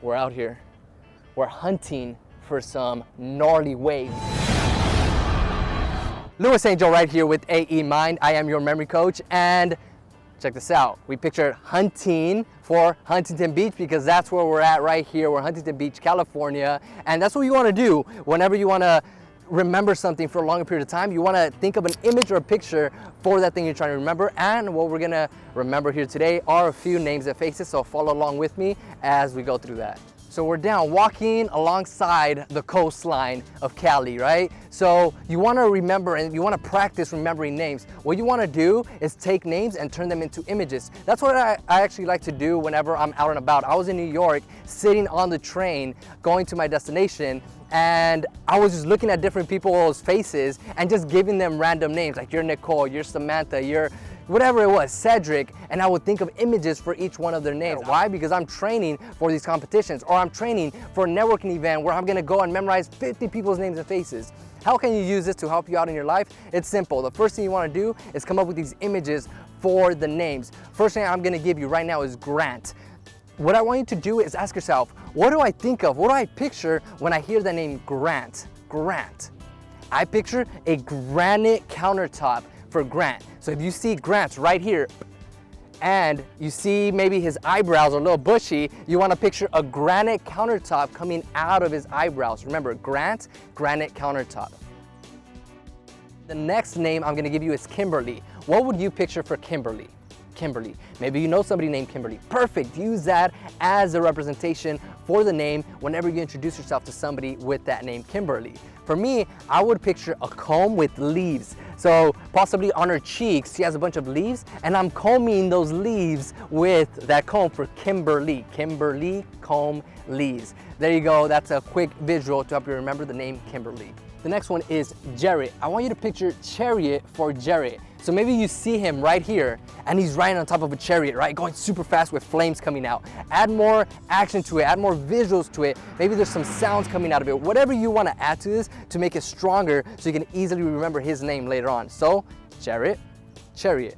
We're out here. We're hunting for some gnarly waves. Louis Angel right here with AE Mind. I am your memory coach, and check this out. We pictured hunting for Huntington Beach because that's where we're at right here. We're Huntington Beach, California, and that's what you want to do whenever you want to remember something for a longer period of time. You want to think of an image or a picture for that thing you're trying to remember. And what we're going to remember here today are a few names and faces, so follow along with me as we go through that. So we're down walking alongside the coastline of Cali, right? So you want to remember and you want to practice remembering names. What you want to do is take names and turn them into images. That's what I actually like to do whenever I'm out and about. I was in New York, sitting on the train, going to my destination, and I was just looking at different people's faces and just giving them random names, like you're Nicole, you're Samantha, you're whatever it was, Cedric, and I would think of images for each one of their names. Why? Because I'm training for these competitions, or I'm training for a networking event where I'm gonna go and memorize 50 people's names and faces. How can you use this to help you out in your life? It's simple. The first thing you wanna do is come up with these images for the names. First thing I'm gonna give you right now is Grant. What I want you to do is ask yourself, what do I think of? What do I picture when I hear the name Grant? Grant. I picture a granite countertop for Grant. So if you see Grant right here and you see maybe his eyebrows are a little bushy, you want to picture a granite countertop coming out of his eyebrows. Remember, Grant, granite countertop. The next name I'm going to give you is Kimberly. What would you picture for Kimberly? Kimberly. Maybe you know somebody named Kimberly. Perfect. Use that as a representation for the name whenever you introduce yourself to somebody with that name, Kimberly. For me, I would picture a comb with leaves. So possibly on her cheeks, she has a bunch of leaves, and I'm combing those leaves with that comb for Kimberly. Kimberly, comb, leaves. There you go. That's a quick visual to help you remember the name Kimberly. The next one is Jarrett. I want you to picture chariot for Jarrett. So maybe you see him right here and he's riding on top of a chariot, right? Going super fast with flames coming out. Add more action to it, add more visuals to it. Maybe there's some sounds coming out of it. Whatever you want to add to this to make it stronger so you can easily remember his name later on. So, Jarrett, chariot.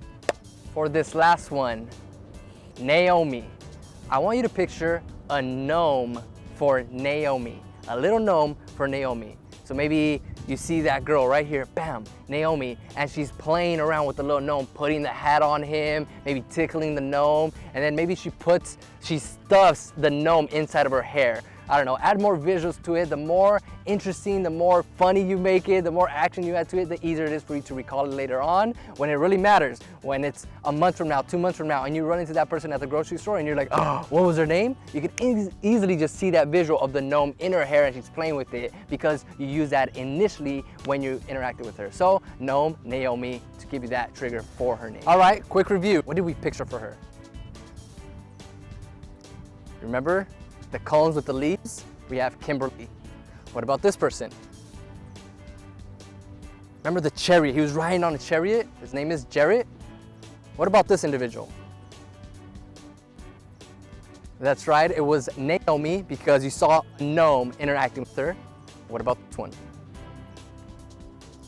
For this last one, Naomi. I want you to picture a gnome for Naomi. A little gnome for Naomi. So maybe you see that girl right here, bam, Naomi, and she's playing around with the little gnome, putting the hat on him, maybe tickling the gnome, and then maybe she stuffs the gnome inside of her hair. I don't know, add more visuals to it. The more interesting, the more funny you make it, the more action you add to it, the easier it is for you to recall it later on when it really matters. When it's a month from now, 2 months from now, and you run into that person at the grocery store and you're like, oh, what was her name? You can easily just see that visual of the gnome in her hair and she's playing with it because you use that initially when you interacted with her. So, gnome, Naomi, to give you that trigger for her name. All right, quick review. What did we picture for her? Remember? The cones with the leaves, we have Kimberly. What about this person? Remember the chariot? He was riding on a chariot. His name is Jarrett. What about this individual? That's right, it was Naomi because you saw a gnome interacting with her. What about this one?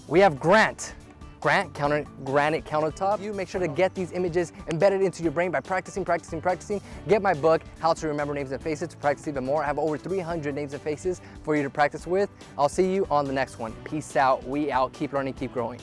We have Grant. Granite countertop. You make sure to get these images embedded into your brain by practicing. Get my book, How to Remember Names and Faces, to practice even more. I have over 300 names and faces for you to practice with. I'll see you on the next one. Peace out, we out, keep learning, keep growing.